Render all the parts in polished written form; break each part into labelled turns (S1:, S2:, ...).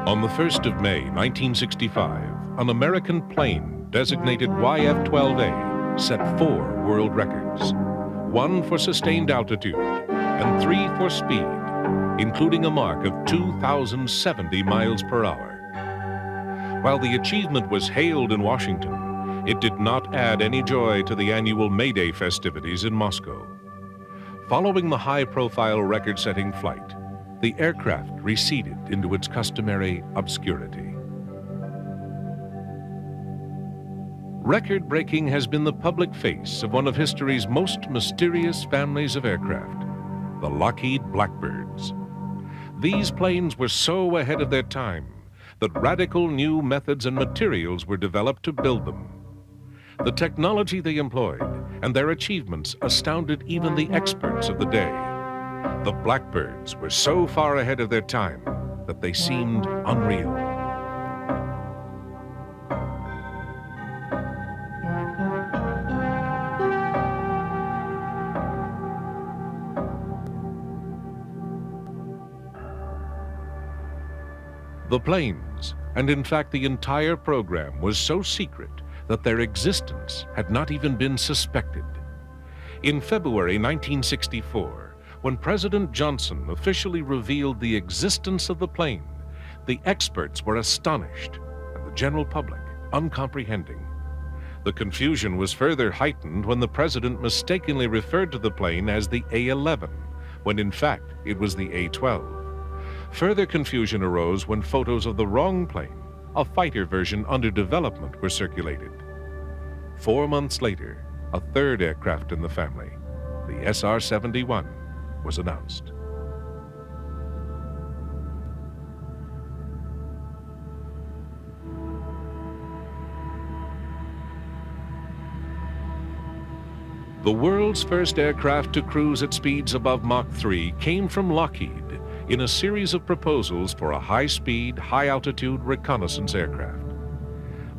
S1: On the 1st of May, 1965, an American plane designated YF-12A set 4 world records, 1 for sustained altitude and 3 for speed, including a mark of 2,070 miles per hour. While the achievement was hailed in Washington, it did not add any joy to the annual May Day festivities in Moscow. Following the high-profile record-setting flight, the aircraft receded into its customary obscurity. Record-breaking has been the public face of one of history's most mysterious families of aircraft, the Lockheed Blackbirds. These planes were so ahead of their time that radical new methods and materials were developed to build them. The technology they employed and their achievements astounded even the experts of the day. The Blackbirds were so far ahead of their time that they seemed unreal. The planes, and in fact the entire program, was so secret that their existence had not even been suspected. In February 1964, when President Johnson officially revealed the existence of the plane, the experts were astonished and the general public uncomprehending. The confusion was further heightened when the president mistakenly referred to the plane as the A-11, when in fact it was the A-12. Further confusion arose when photos of the wrong plane, a fighter version under development, were circulated. 4 months later, a third aircraft in the family, the SR-71, was announced. The world's first aircraft to cruise at speeds above Mach 3 came from Lockheed in a series of proposals for a high-speed, high-altitude reconnaissance aircraft.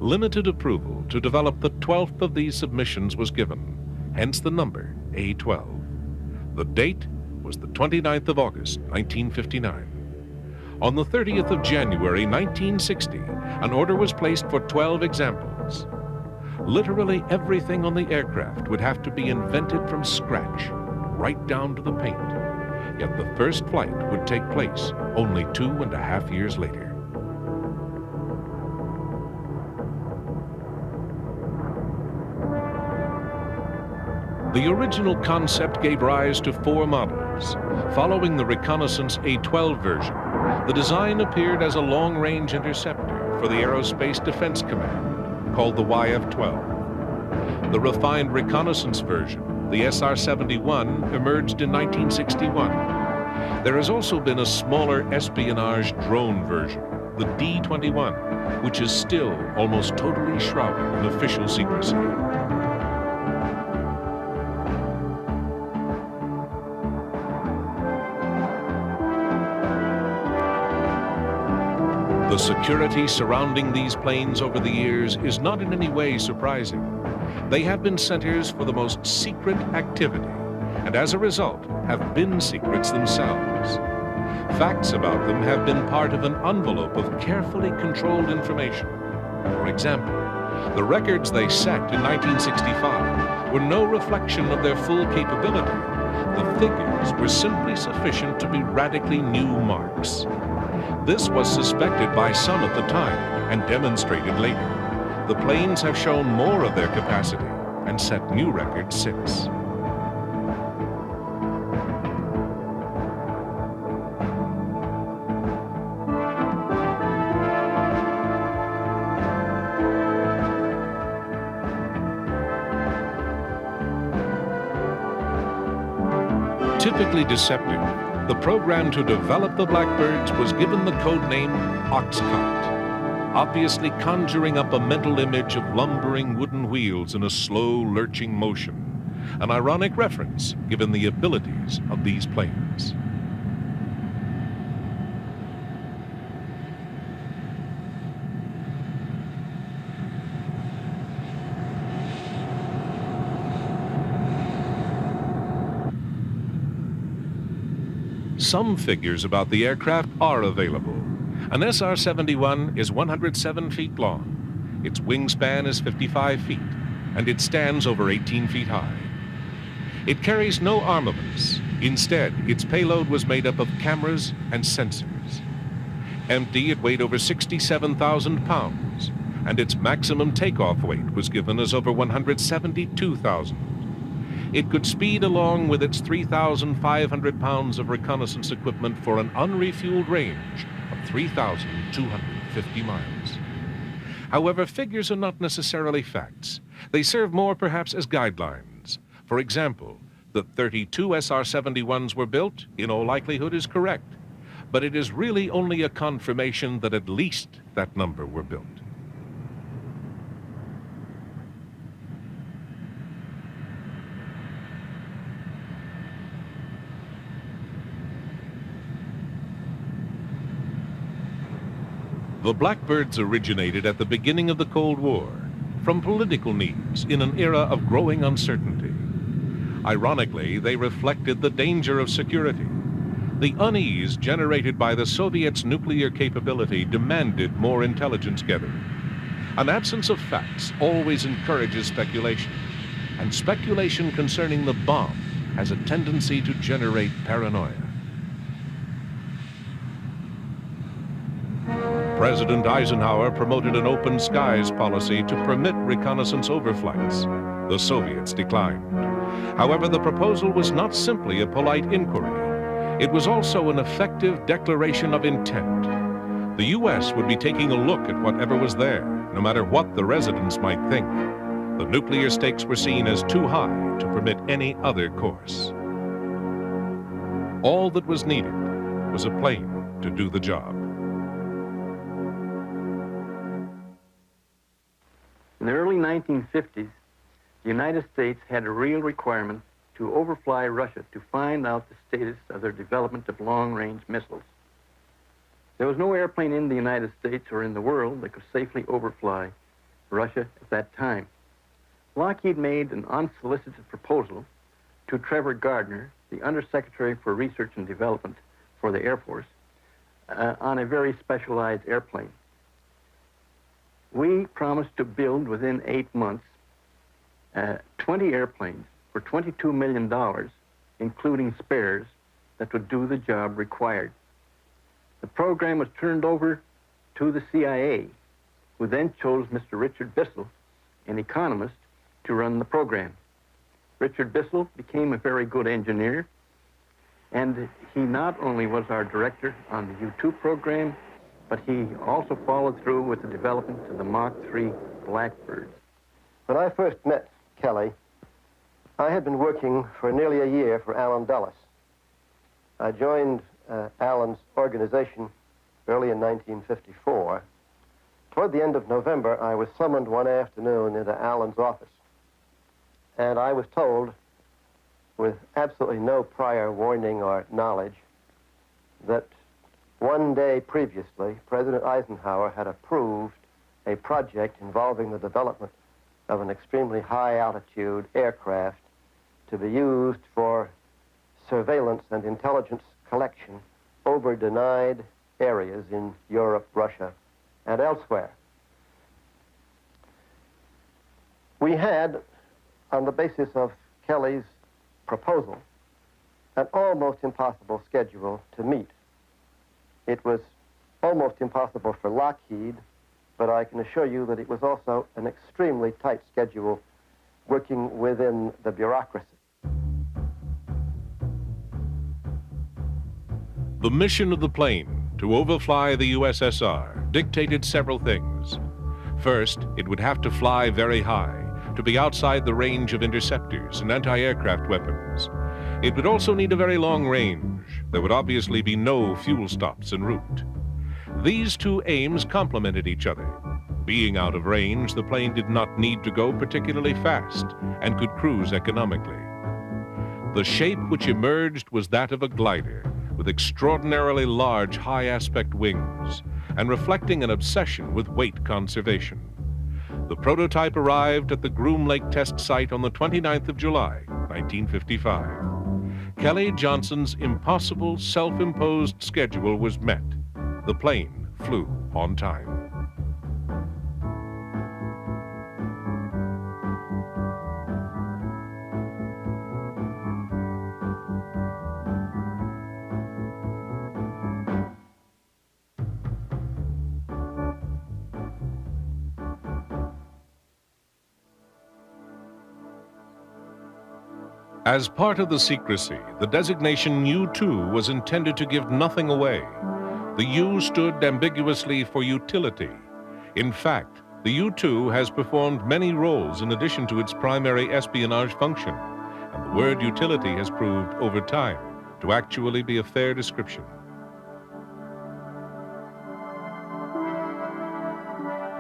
S1: Limited approval to develop the 12th of these submissions was given, hence the number A-12. The date was the 29th of August, 1959. On the 30th of January, 1960, an order was placed for 12 examples. Literally everything on the aircraft would have to be invented from scratch, right down to the paint. Yet the first flight would take place only 2.5 years later. The original concept gave rise to 4 models. Following the reconnaissance A-12 version, the design appeared as a long-range interceptor for the Aerospace Defense Command, called the YF-12. The refined reconnaissance version, the SR-71, emerged in 1961. There has also been a smaller espionage drone version, the D-21, which is still almost totally shrouded in official secrecy. The security surrounding these planes over the years is not in any way surprising. They have been centers for the most secret activity, and as a result, have been secrets themselves. Facts about them have been part of an envelope of carefully controlled information. For example, the records they set in 1965 were no reflection of their full capability. The figures were simply sufficient to be radically new marks. This was suspected by some at the time and demonstrated later. The planes have shown more of their capacity and set new records since. Typically deceptive, the program to develop the Blackbirds was given the code name Oxcart, obviously conjuring up a mental image of lumbering wooden wheels in a slow, lurching motion, an ironic reference given the abilities of these planes. Some figures about the aircraft are available. An SR-71 is 107 feet long, its wingspan is 55 feet, and it stands over 18 feet high. It carries no armaments. Instead, its payload was made up of cameras and sensors. Empty, it weighed over 67,000 pounds, and its maximum takeoff weight was given as over 172,000. It could speed along with its 3,500 pounds of reconnaissance equipment for an unrefueled range of 3,250 miles. However, figures are not necessarily facts. They serve more perhaps as guidelines. For example, that 32 SR-71s were built, in all likelihood, is correct. But it is really only a confirmation that at least that number were built. The Blackbirds originated at the beginning of the Cold War, from political needs in an era of growing uncertainty. Ironically, they reflected the danger of security. The unease generated by the Soviets' nuclear capability demanded more intelligence gathering. An absence of facts always encourages speculation, and speculation concerning the bomb has a tendency to generate paranoia. President Eisenhower promoted an open skies policy to permit reconnaissance overflights. The Soviets declined. However, the proposal was not simply a polite inquiry. It was also an effective declaration of intent. The U.S. would be taking a look at whatever was there, no matter what the residents might think. The nuclear stakes were seen as too high to permit any other course. All that was needed was a plane to do the job.
S2: In the early 1950s, the United States had a real requirement to overfly Russia to find out the status of their development of long-range missiles. There was no airplane in the United States or in the world that could safely overfly Russia at that time. Lockheed made an unsolicited proposal to Trevor Gardner, the Undersecretary for Research and Development for the Air Force, on a very specialized airplane. We promised to build within 8 months 20 airplanes for $22 million, including spares, that would do the job required. The program was turned over to the CIA, who then chose Mr. Richard Bissell, an economist, to run the program. Richard Bissell became a very good engineer, and he not only was our director on the U-2 program, but he also followed through with the development of the Mach 3 Blackbird.
S3: When I first met Kelly, I had been working for nearly a year for Allen Dulles. I joined Allen's organization early in 1954. Toward the end of November, I was summoned one afternoon into Allen's office, and I was told, with absolutely no prior warning or knowledge, that one day previously, President Eisenhower had approved a project involving the development of an extremely high-altitude aircraft to be used for surveillance and intelligence collection over denied areas in Europe, Russia, and elsewhere. We had, on the basis of Kelly's proposal, an almost impossible schedule to meet. It was almost impossible for Lockheed, but I can assure you that it was also an extremely tight schedule working within the bureaucracy.
S1: The mission of the plane, to overfly the USSR, dictated several things. First, it would have to fly very high, to be outside the range of interceptors and anti-aircraft weapons. It would also need a very long range. There would obviously be no fuel stops en route. These two aims complemented each other. Being out of range, the plane did not need to go particularly fast and could cruise economically. The shape which emerged was that of a glider, with extraordinarily large high-aspect wings and reflecting an obsession with weight conservation. The prototype arrived at the Groom Lake test site on the 29th of July, 1955. Kelly Johnson's impossible self-imposed schedule was met. The plane flew on time. As part of the secrecy, the designation U-2 was intended to give nothing away. The U stood ambiguously for utility. In fact, the U-2 has performed many roles in addition to its primary espionage function, and the word utility has proved over time to actually be a fair description.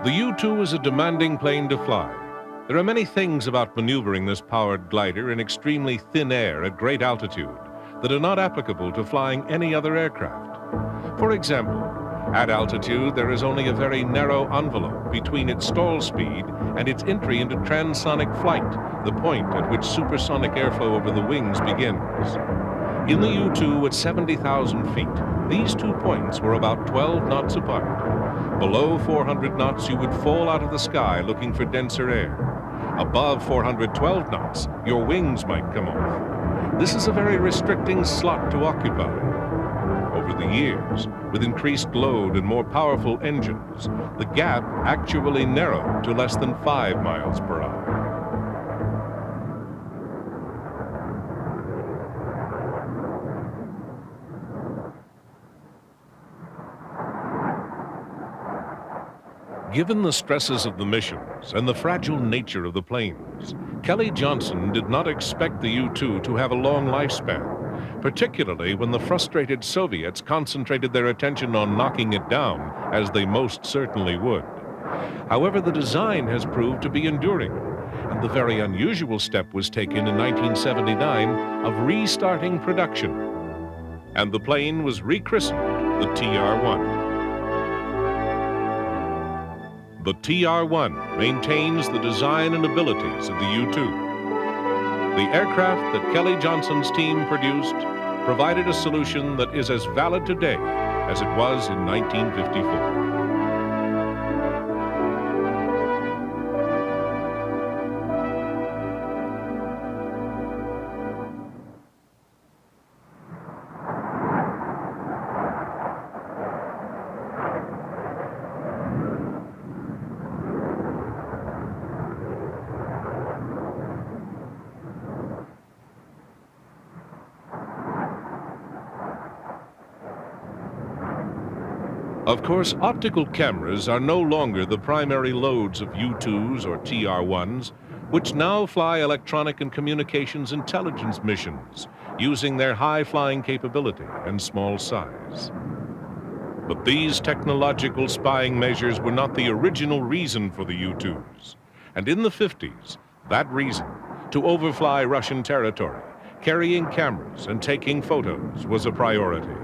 S1: The U-2 is a demanding plane to fly. There are many things about maneuvering this powered glider in extremely thin air at great altitude that are not applicable to flying any other aircraft. For example, at altitude there is only a very narrow envelope between its stall speed and its entry into transonic flight, the point at which supersonic airflow over the wings begins. In the U-2 at 70,000 feet, these 2 points were about 12 knots apart. Below 400 knots, you would fall out of the sky looking for denser air. Above 412 knots, your wings might come off. This is a very restricting slot to occupy. Over the years, with increased load and more powerful engines, the gap actually narrowed to less than 5 miles per hour. Given the stresses of the missions and the fragile nature of the planes, Kelly Johnson did not expect the U-2 to have a long lifespan, particularly when the frustrated Soviets concentrated their attention on knocking it down, as they most certainly would. However, the design has proved to be enduring, and the very unusual step was taken in 1979 of restarting production. And the plane was rechristened the TR-1. The TR-1 maintains the design and abilities of the U-2. The aircraft that Kelly Johnson's team produced provided a solution that is as valid today as it was in 1954. Of course, optical cameras are no longer the primary loads of U-2s or TR-1s, which now fly electronic and communications intelligence missions, using their high-flying capability and small size. But these technological spying measures were not the original reason for the U-2s. And in the 50s, that reason, to overfly Russian territory, carrying cameras and taking photos, was a priority.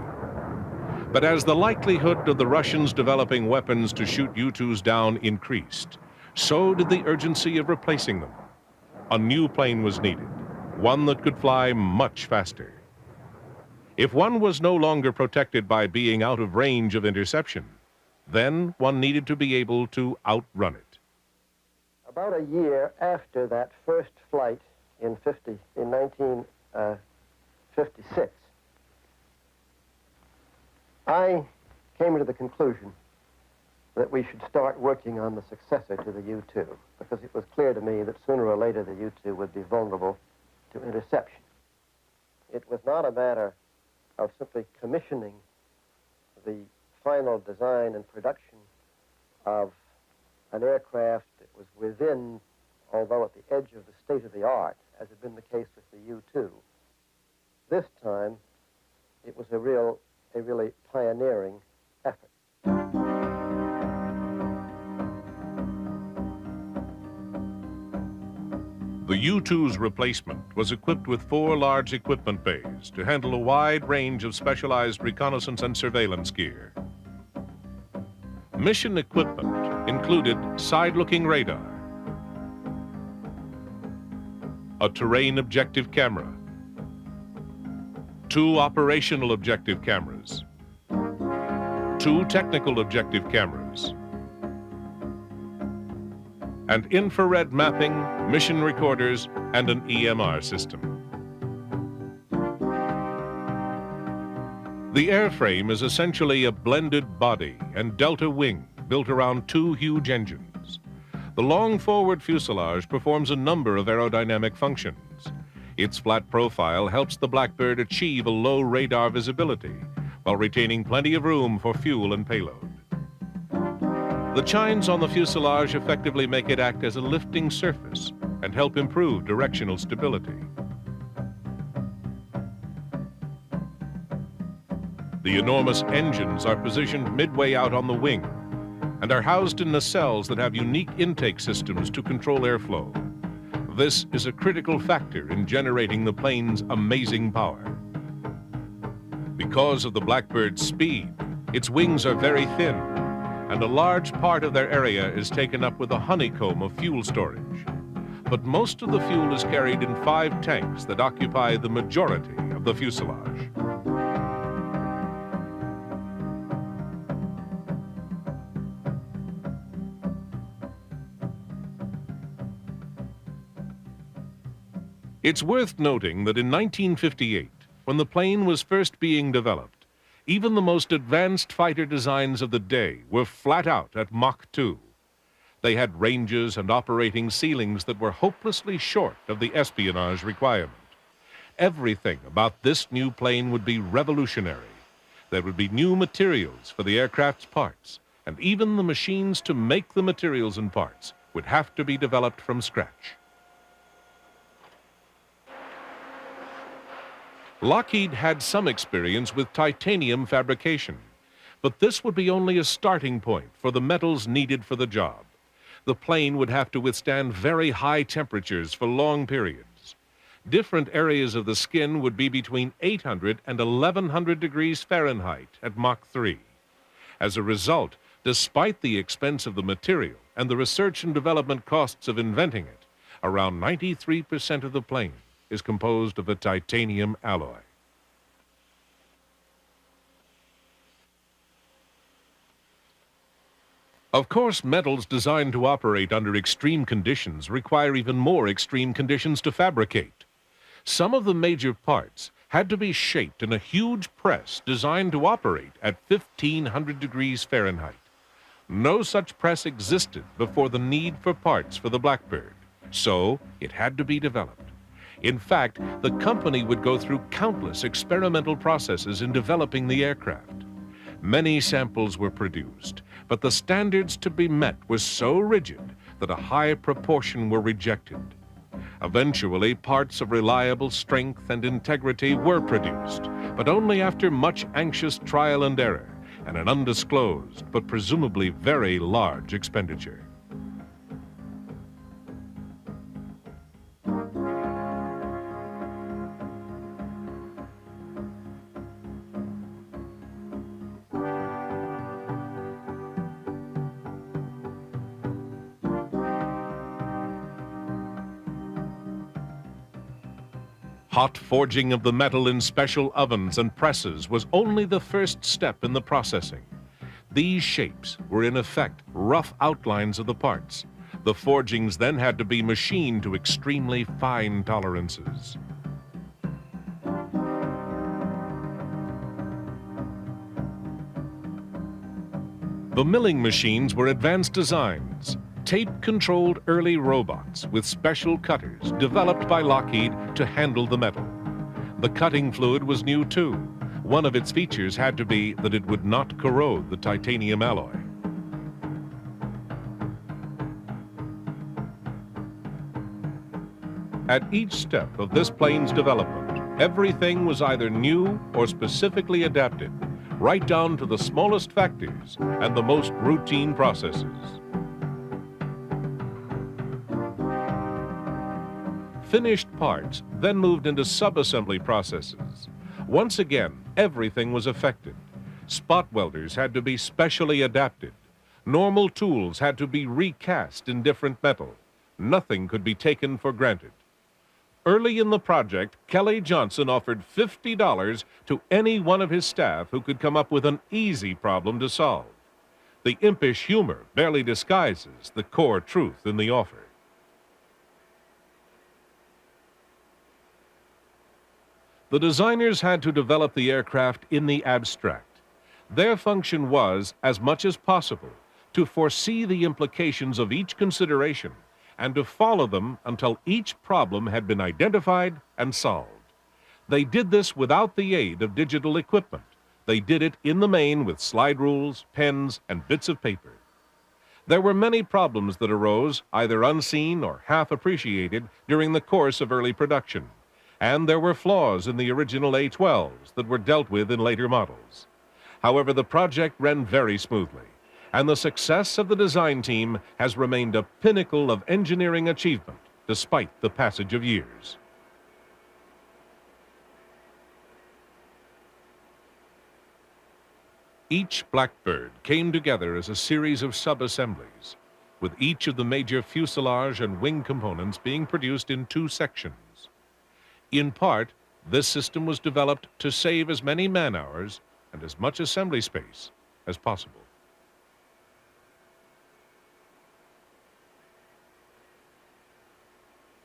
S1: But as the likelihood of the Russians developing weapons to shoot U-2s down increased, so did the urgency of replacing them. A new plane was needed, one that could fly much faster. If one was no longer protected by being out of range of interception, then one needed to be able to outrun it.
S3: About a year after that first flight in 1956, I came to the conclusion that we should start working on the successor to the U-2, because it was clear to me that sooner or later the U-2 would be vulnerable to interception. It was not a matter of simply commissioning the final design and production of an aircraft that was within, although at the edge of the state-of-the-art, as had been the case with the U-2. This time, it was a really pioneering effort.
S1: The U-2's replacement was equipped with 4 large equipment bays to handle a wide range of specialized reconnaissance and surveillance gear. Mission equipment included side-looking radar, a terrain objective camera, 2 operational objective cameras, 2 technical objective cameras, and infrared mapping, mission recorders, and an EMR system. The airframe is essentially a blended body and delta wing built around 2 huge engines. The long forward fuselage performs a number of aerodynamic functions. Its flat profile helps the Blackbird achieve a low radar visibility while retaining plenty of room for fuel and payload. The chines on the fuselage effectively make it act as a lifting surface and help improve directional stability. The enormous engines are positioned midway out on the wing and are housed in nacelles that have unique intake systems to control airflow. This is a critical factor in generating the plane's amazing power. Because of the Blackbird's speed, its wings are very thin, and a large part of their area is taken up with a honeycomb of fuel storage. But most of the fuel is carried in 5 tanks that occupy the majority of the fuselage. It's worth noting that in 1958, when the plane was first being developed, even the most advanced fighter designs of the day were flat out at Mach 2. They had ranges and operating ceilings that were hopelessly short of the espionage requirement. Everything about this new plane would be revolutionary. There would be new materials for the aircraft's parts, and even the machines to make the materials and parts would have to be developed from scratch. Lockheed had some experience with titanium fabrication, but this would be only a starting point for the metals needed for the job. The plane would have to withstand very high temperatures for long periods. Different areas of the skin would be between 800 and 1100 degrees Fahrenheit at Mach 3. As a result, despite the expense of the material and the research and development costs of inventing it, around 93% of the plane is composed of a titanium alloy. Of course, metals designed to operate under extreme conditions require even more extreme conditions to fabricate. Some of the major parts had to be shaped in a huge press designed to operate at 1500 degrees Fahrenheit. No such press existed before the need for parts for the Blackbird, so it had to be developed. In fact, the company would go through countless experimental processes in developing the aircraft. Many samples were produced, but the standards to be met were so rigid that a high proportion were rejected. Eventually, parts of reliable strength and integrity were produced, but only after much anxious trial and error and an undisclosed but presumably very large expenditure. Hot forging of the metal in special ovens and presses was only the first step in the processing. These shapes were in effect rough outlines of the parts. The forgings then had to be machined to extremely fine tolerances. The milling machines were advanced designs, tape-controlled early robots with special cutters developed by Lockheed to handle the metal. The cutting fluid was new too. One of its features had to be that it would not corrode the titanium alloy. At each step of this plane's development, everything was either new or specifically adapted, right down to the smallest factors and the most routine processes. Finished parts then moved into sub-assembly processes. Once again, everything was affected. Spot welders had to be specially adapted. Normal tools had to be recast in different metal. Nothing could be taken for granted. Early in the project, Kelly Johnson offered $50 to any one of his staff who could come up with an easy problem to solve. The impish humor barely disguises the core truth in the offer. The designers had to develop the aircraft in the abstract. Their function was, as much as possible, to foresee the implications of each consideration and to follow them until each problem had been identified and solved. They did this without the aid of digital equipment. They did it in the main with slide rules, pens, and bits of paper. There were many problems that arose, either unseen or half appreciated, during the course of early production. And there were flaws in the original A-12s that were dealt with in later models. However, the project ran very smoothly, and the success of the design team has remained a pinnacle of engineering achievement despite the passage of years. Each Blackbird came together as a series of sub-assemblies, with each of the major fuselage and wing components being produced in two sections. In part, this system was developed to save as many man-hours and as much assembly space as possible.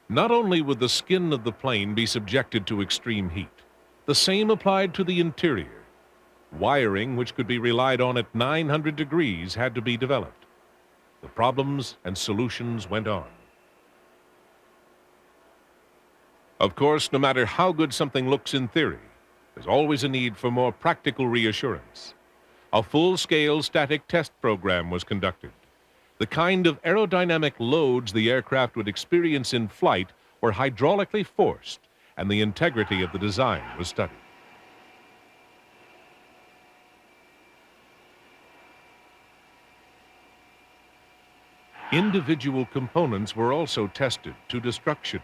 S1: Not only would the skin of the plane be subjected to extreme heat, the same applied to the interior. Wiring, which could be relied on at 900 degrees, had to be developed. The problems and solutions went on. Of course, no matter how good something looks in theory, there's always a need for more practical reassurance. A full-scale static test program was conducted. The kind of aerodynamic loads the aircraft would experience in flight were hydraulically forced, and the integrity of the design was studied. Individual components were also tested to destruction.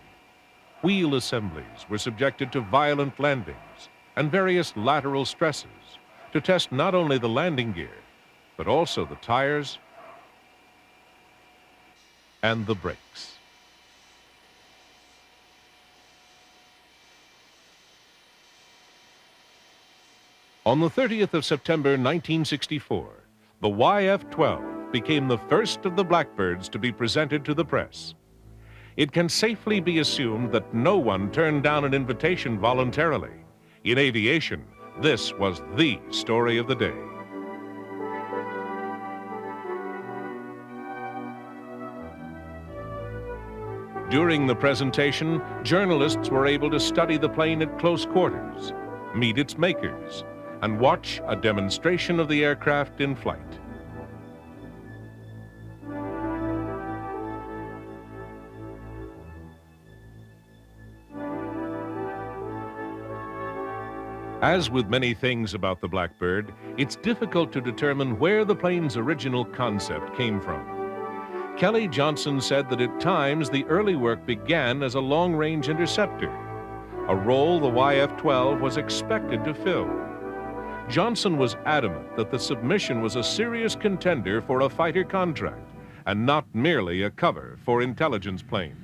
S1: Wheel assemblies were subjected to violent landings and various lateral stresses to test not only the landing gear, but also the tires and the brakes. On the 30th of September 1964, the YF-12 became the first of the Blackbirds to be presented to the press. It can safely be assumed that no one turned down an invitation voluntarily. In aviation, this was the story of the day. During the presentation, journalists were able to study the plane at close quarters, meet its makers, and watch a demonstration of the aircraft in flight. As with many things about the Blackbird, it's difficult to determine where the plane's original concept came from. Kelly Johnson said that at times the early work began as a long-range interceptor, a role the YF-12 was expected to fill. Johnson was adamant that the submission was a serious contender for a fighter contract and not merely a cover for intelligence planes.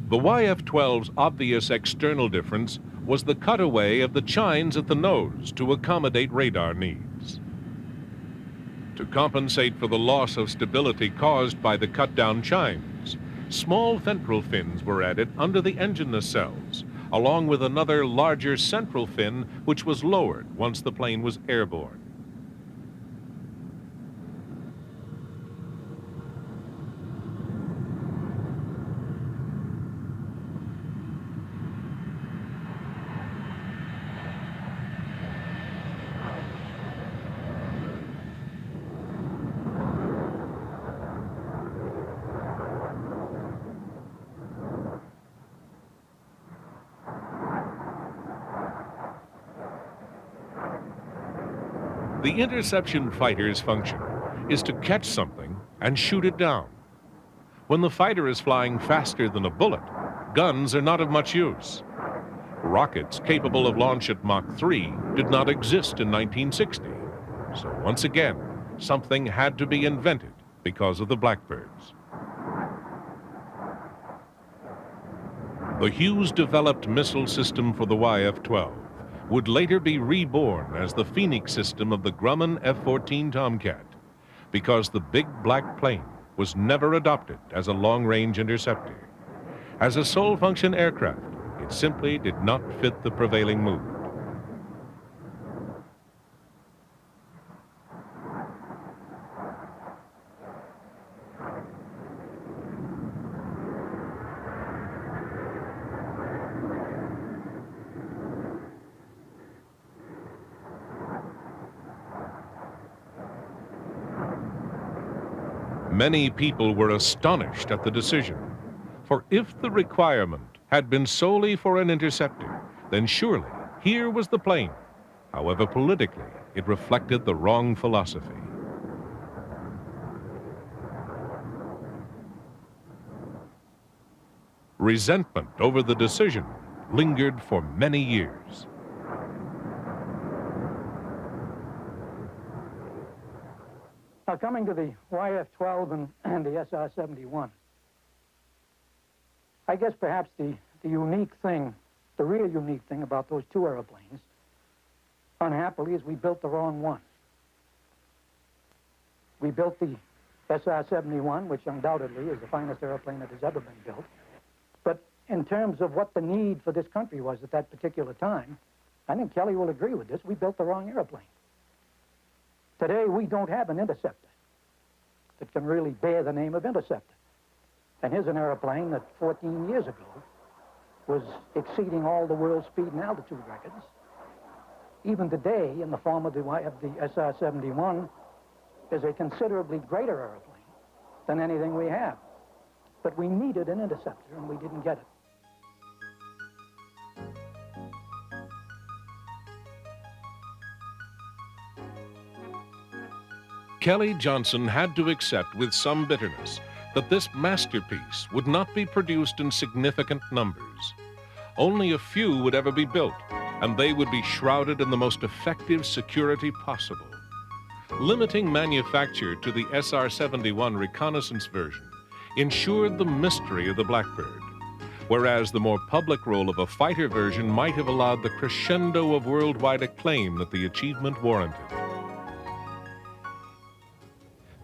S1: The YF-12's obvious external difference was the cutaway of the chines at the nose to accommodate radar needs. To compensate for the loss of stability caused by the cut-down chines, small ventral fins were added under the engine nacelles, along with another larger central fin which was lowered once the plane was airborne. The interception fighter's function is to catch something and shoot it down. When the fighter is flying faster than a bullet, guns are not of much use. Rockets capable of launch at Mach 3 did not exist in 1960. So once again, something had to be invented because of the Blackbirds. The Hughes-developed missile system for the YF-12 would later be reborn as the Phoenix system of the Grumman F-14 Tomcat, because the big black plane was never adopted as a long-range interceptor. As a sole-function aircraft, it simply did not fit the prevailing mood. Many people were astonished at the decision, for if the requirement had been solely for an interceptor, then surely here was the plane. However, politically, it reflected the wrong philosophy. Resentment over the decision lingered for many years.
S4: Now, coming to the YF-12 and the SR-71, I guess perhaps the unique thing, the real unique thing about those two airplanes, unhappily, is we built the wrong one. We built the SR-71, which undoubtedly is the finest airplane that has ever been built. But in terms of what the need for this country was at that particular time, I think Kelly will agree with this, we built the wrong airplane. Today, we don't have an interceptor that can really bear the name of interceptor. And here's an airplane that 14 years ago was exceeding all the world speed and altitude records. Even today, in the form of the SR-71, is a considerably greater airplane than anything we have. But we needed an interceptor, and we didn't get it.
S1: Kelly Johnson had to accept with some bitterness that this masterpiece would not be produced in significant numbers. Only a few would ever be built, and they would be shrouded in the most effective security possible. Limiting manufacture to the SR-71 reconnaissance version ensured the mystery of the Blackbird, whereas the more public role of a fighter version might have allowed the crescendo of worldwide acclaim that the achievement warranted.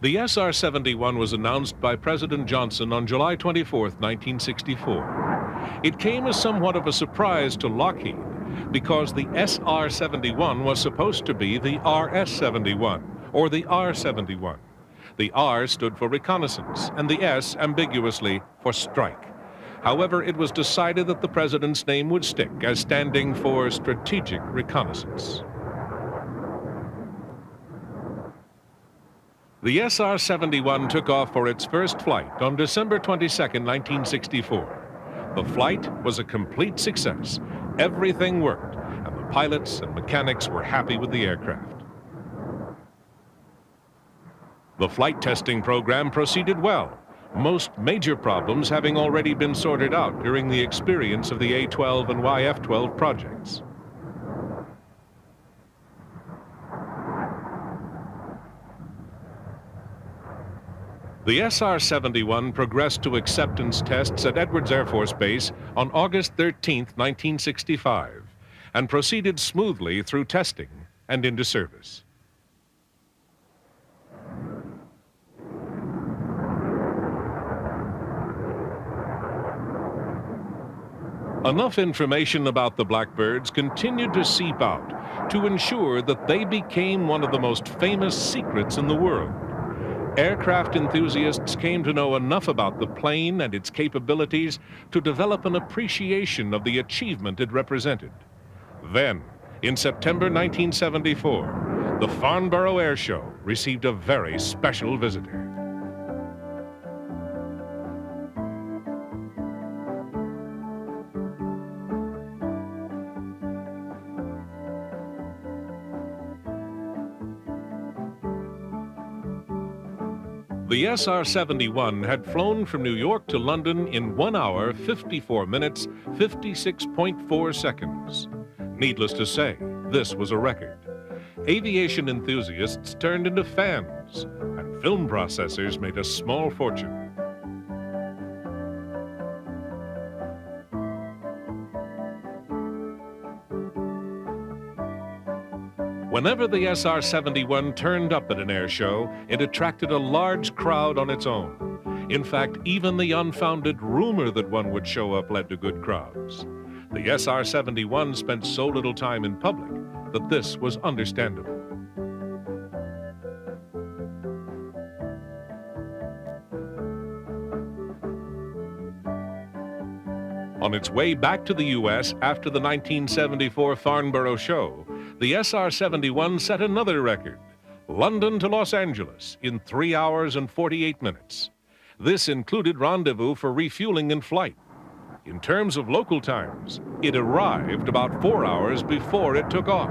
S1: The SR-71 was announced by President Johnson on July 24, 1964. It came as somewhat of a surprise to Lockheed because the SR-71 was supposed to be the RS-71, or the R-71. The R stood for reconnaissance, and the S, ambiguously, for strike. However, it was decided that the president's name would stick as standing for strategic reconnaissance. The SR-71 took off for its first flight on December 22, 1964. The flight was a complete success. Everything worked, and the pilots and mechanics were happy with the aircraft. The flight testing program proceeded well, most major problems having already been sorted out during the experience of the A-12 and YF-12 projects. The SR-71 progressed to acceptance tests at Edwards Air Force Base on August 13, 1965, and proceeded smoothly through testing and into service. Enough information about the Blackbirds continued to seep out to ensure that they became one of the most famous secrets in the world. Aircraft enthusiasts came to know enough about the plane and its capabilities to develop an appreciation of the achievement it represented. Then, in September 1974, the Farnborough Air Show received a very special visitor. The SR-71 had flown from New York to London in 1 hour, 54 minutes, 56.4 seconds. Needless to say, this was a record. Aviation enthusiasts turned into fans, and film processors made a small fortune. Whenever the SR-71 turned up at an air show, it attracted a large crowd on its own. In fact, even the unfounded rumor that one would show up led to good crowds. The SR-71 spent so little time in public that this was understandable. On its way back to the U.S. after the 1974 Farnborough show, the SR-71 set another record, London to Los Angeles in 3 hours and 48 minutes. This included rendezvous for refueling in flight. In terms of local times, it arrived about 4 hours before it took off.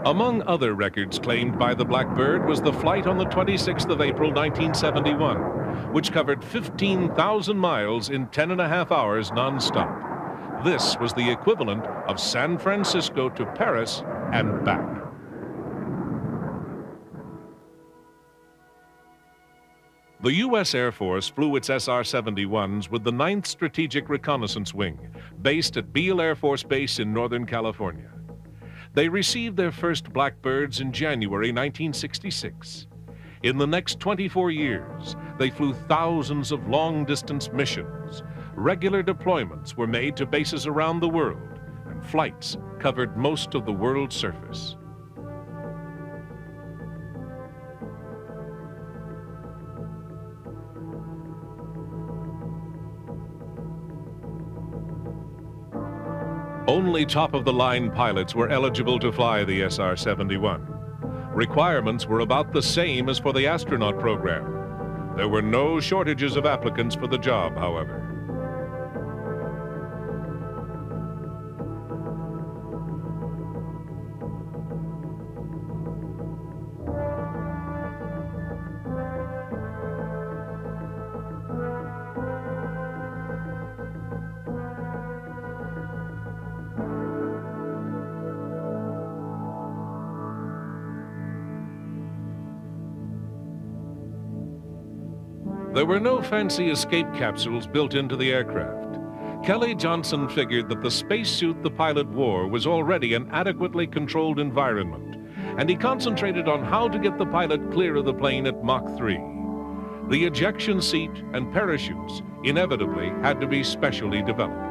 S1: Among other records claimed by the Blackbird was the flight on the 26th of April, 1971, which covered 15,000 miles in 10.5 hours nonstop. This was the equivalent of San Francisco to Paris and back. The U.S. Air Force flew its SR-71s with the 9th Strategic Reconnaissance Wing, based at Beale Air Force Base in Northern California. They received their first Blackbirds in January 1966. In the next 24 years, they flew thousands of long-distance missions. Regular deployments were made to bases around the world, and flights covered most of the world's surface. Only top-of-the-line pilots were eligible to fly the SR-71. Requirements were about the same as for the astronaut program. There were no shortages of applicants for the job, however. There were no fancy escape capsules built into the aircraft. Kelly Johnson figured that the spacesuit the pilot wore was already an adequately controlled environment, and he concentrated on how to get the pilot clear of the plane at Mach 3. The ejection seat and parachutes inevitably had to be specially developed.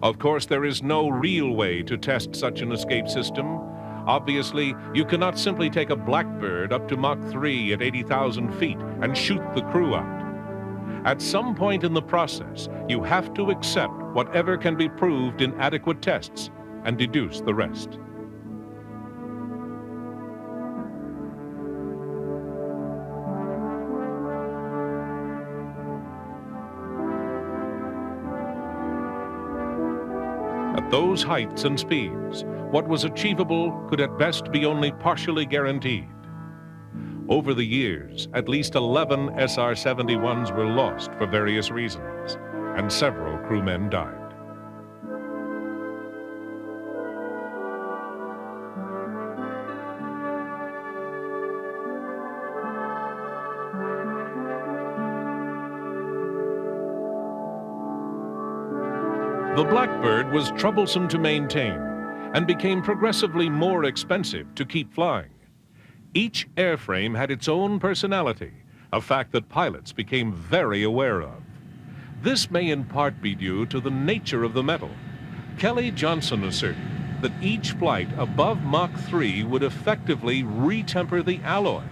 S1: Of course, there is no real way to test such an escape system. Obviously, you cannot simply take a Blackbird up to Mach 3 at 80,000 feet and shoot the crew out. At some point in the process, you have to accept whatever can be proved in adequate tests and deduce the rest. At those heights and speeds, what was achievable could at best be only partially guaranteed. Over the years, at least 11 SR-71s were lost for various reasons, and several crewmen died. The Blackbird was troublesome to maintain and became progressively more expensive to keep flying. Each airframe had its own personality, a fact that pilots became very aware of. This may in part be due to the nature of the metal. Kelly Johnson asserted that each flight above Mach 3 would effectively re-temper the alloy,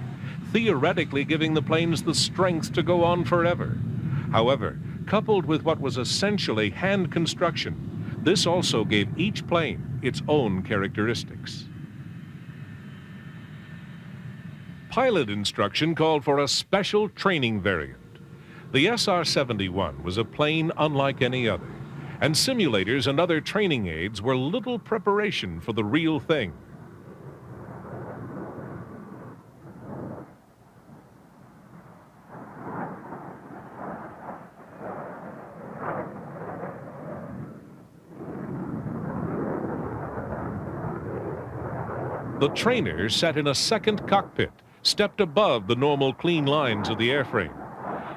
S1: theoretically giving the planes the strength to go on forever. However, coupled with what was essentially hand construction, this also gave each plane its own characteristics. pilot instruction called for a special training variant. The SR-71 was a plane unlike any other, and simulators and other training aids were little preparation for the real thing. The trainer sat in a second cockpit, stepped above the normal clean lines of the airframe.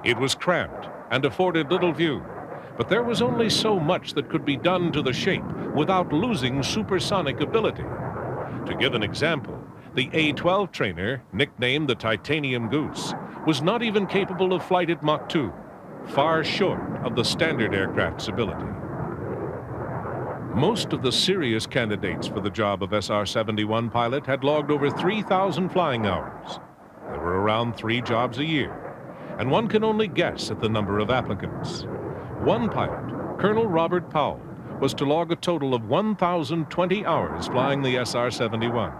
S1: It was cramped and afforded little view, but there was only so much that could be done to the shape without losing supersonic ability. To give an example, the A-12 trainer, nicknamed the Titanium Goose, was not even capable of flight at Mach 2, far short of the standard aircraft's ability. Most of the serious candidates for the job of SR-71 pilot had logged over 3,000 flying hours. There were around 3 jobs a year, and one can only guess at the number of applicants. One pilot, Colonel Robert Powell, was to log a total of 1,020 hours flying the SR-71.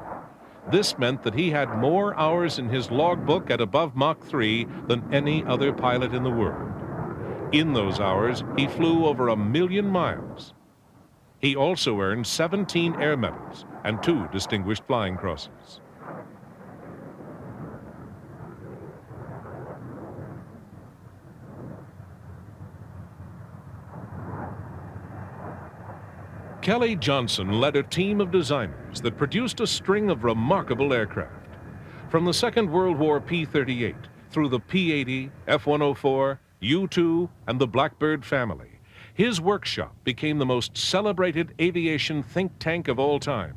S1: This meant that he had more hours in his logbook at above Mach 3 than any other pilot in the world. In those hours, he flew over 1 million miles. He also earned 17 air medals and 2 distinguished flying crosses. Kelly Johnson led a team of designers that produced a string of remarkable aircraft. From the Second World War P-38 through the P-80, F-104, U-2, and the Blackbird family, his workshop became the most celebrated aviation think tank of all time.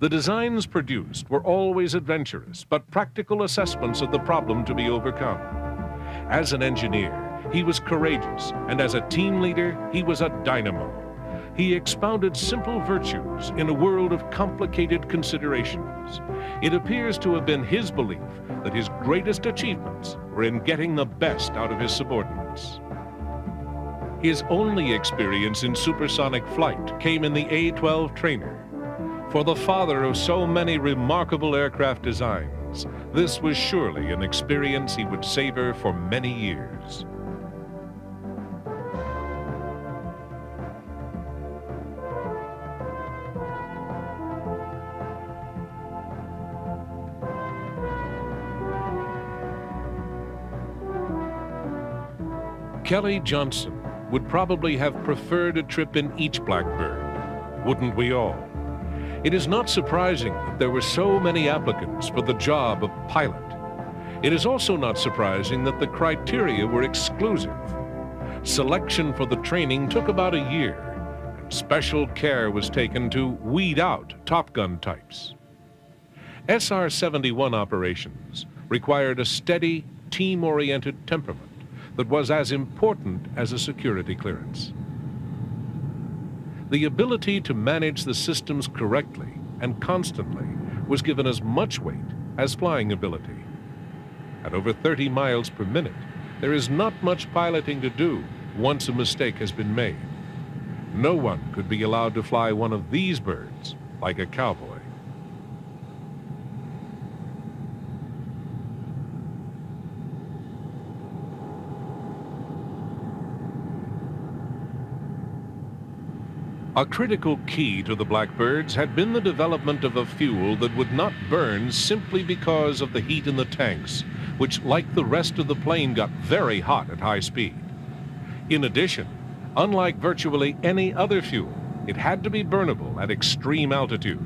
S1: The designs produced were always adventurous, but practical assessments of the problem to be overcome. As an engineer, he was courageous, and as a team leader, he was a dynamo. He expounded simple virtues in a world of complicated considerations. It appears to have been his belief that his greatest achievements were in getting the best out of his subordinates. His only experience in supersonic flight came in the A-12 trainer. For the father of so many remarkable aircraft designs, this was surely an experience he would savor for many years. Kelly Johnson would probably have preferred a trip in each Blackbird, wouldn't we all? It is not surprising that there were so many applicants for the job of pilot. It is also not surprising that the criteria were exclusive. Selection for the training took about a year, and special care was taken to weed out Top Gun types. SR-71 operations required a steady, team-oriented temperament that was as important as a security clearance. The ability to manage the systems correctly and constantly was given as much weight as flying ability. At over 30 miles per minute, there is not much piloting to do once a mistake has been made. No one could be allowed to fly one of these birds like a cowboy. A critical key to the Blackbirds had been the development of a fuel that would not burn simply because of the heat in the tanks, which, like the rest of the plane, got very hot at high speed. In addition, unlike virtually any other fuel, it had to be burnable at extreme altitude.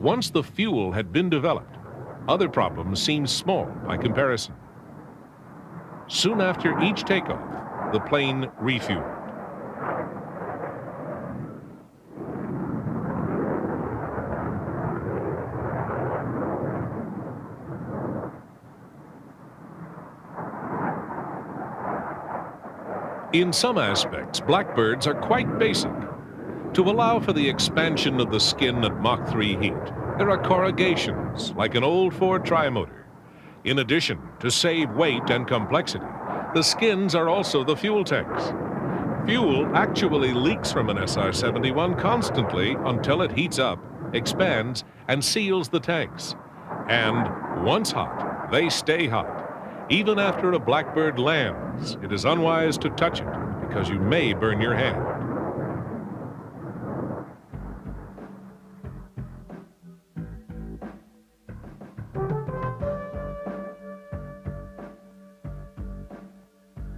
S1: Once the fuel had been developed, other problems seemed small by comparison. Soon after each takeoff, the plane refueled. In some aspects, Blackbirds are quite basic. To allow for the expansion of the skin at Mach 3 heat, there are corrugations, like an old Ford trimotor. In addition, to save weight and complexity, the skins are also the fuel tanks. Fuel actually leaks from an SR-71 constantly until it heats up, expands, and seals the tanks. And once hot, they stay hot. Even after a Blackbird lands, it is unwise to touch it because you may burn your hand.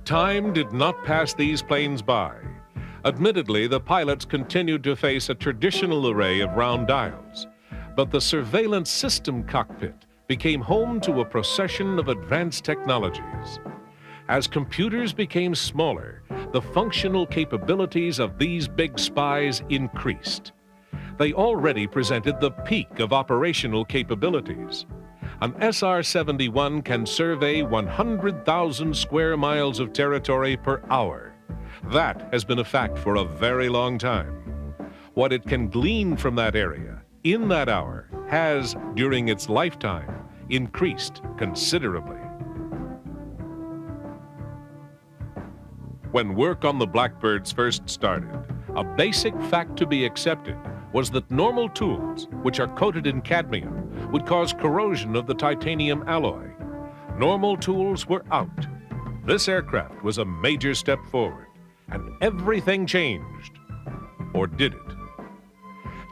S1: Time did not pass these planes by. Admittedly, the pilots continued to face a traditional array of round dials, but the surveillance system cockpit became home to a procession of advanced technologies. As computers became smaller, the functional capabilities of these big spies increased. They already presented the peak of operational capabilities. An SR-71 can survey 100,000 square miles of territory per hour. That has been a fact for a very long time. What it can glean from that area in that hour has, during its lifetime, increased considerably. When work on the Blackbirds first started, a basic fact to be accepted was that normal tools, which are coated in cadmium, would cause corrosion of the titanium alloy. Normal tools were out. This aircraft was a major step forward, and everything changed. Or did it?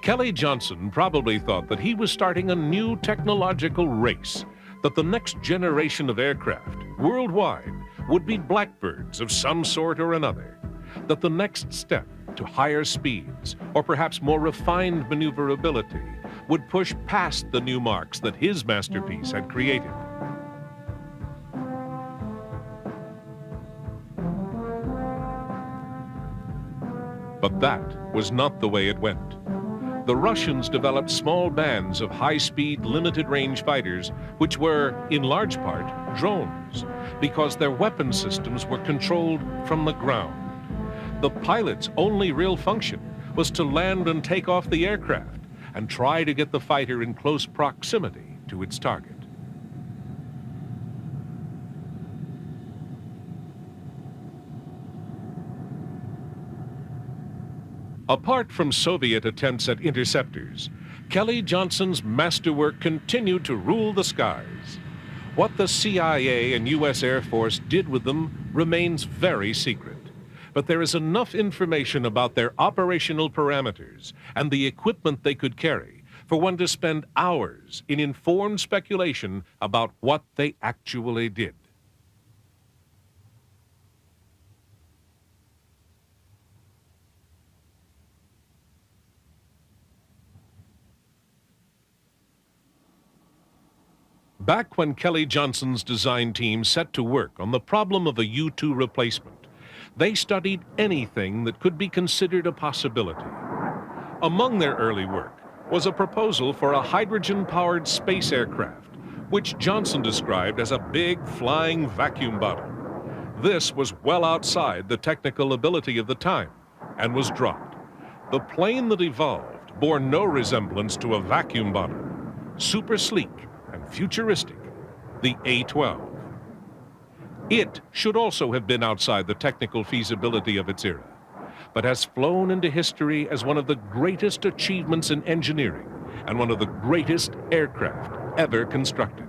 S1: Kelly Johnson probably thought that he was starting a new technological race, that the next generation of aircraft, worldwide, would be Blackbirds of some sort or another, that the next step to higher speeds, or perhaps more refined maneuverability, would push past the new marks that his masterpiece had created. But that was not the way it went. The Russians developed small bands of high-speed, limited-range fighters, which were, in large part, drones, because their weapon systems were controlled from the ground. The pilot's only real function was to land and take off the aircraft and try to get the fighter in close proximity to its target. Apart from Soviet attempts at interceptors, Kelly Johnson's masterwork continued to rule the skies. What the CIA and U.S. Air Force did with them remains very secret. But there is enough information about their operational parameters and the equipment they could carry for one to spend hours in informed speculation about what they actually did. Back when Kelly Johnson's design team set to work on the problem of a U-2 replacement, they studied anything that could be considered a possibility. Among their early work was a proposal for a hydrogen-powered space aircraft, which Johnson described as a big flying vacuum bottle. This was well outside the technical ability of the time and was dropped. The plane that evolved bore no resemblance to a vacuum bottle. Super sleek and futuristic, the A-12. It should also have been outside the technical feasibility of its era, but has flown into history as one of the greatest achievements in engineering and one of the greatest aircraft ever constructed.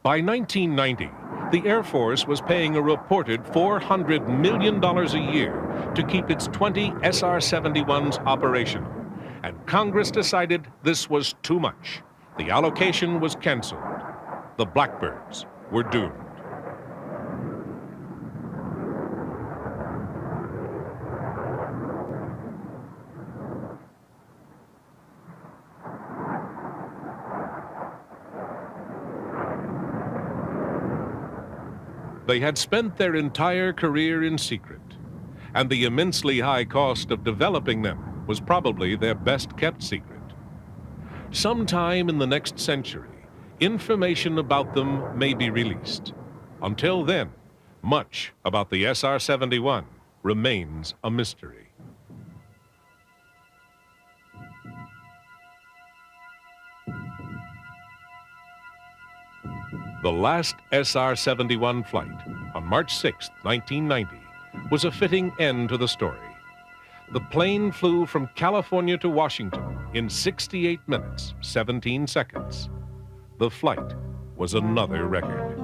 S1: By 1990, the Air Force was paying a reported $400 million a year to keep its 20 SR-71s operational, and Congress decided this was too much. The allocation was canceled. The Blackbirds were doomed. They had spent their entire career in secret, and the immensely high cost of developing them was probably their best-kept secret. Sometime in the next century, information about them may be released. Until then, much about the SR-71 remains a mystery. The last SR-71 flight on March 6, 1990, was a fitting end to the story. The plane flew from California to Washington in 68 minutes, 17 seconds. The flight was another record.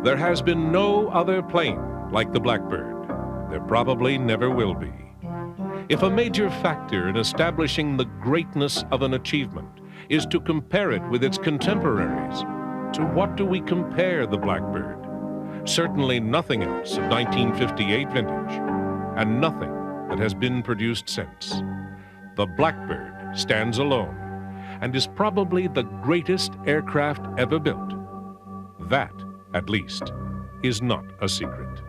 S1: There has been no other plane like the Blackbird. There probably never will be. If a major factor in establishing the greatness of an achievement is to compare it with its contemporaries, to what do we compare the Blackbird? Certainly nothing else of 1958 vintage, and nothing that has been produced since. The Blackbird stands alone and is probably the greatest aircraft ever built. That, at least, is not a secret.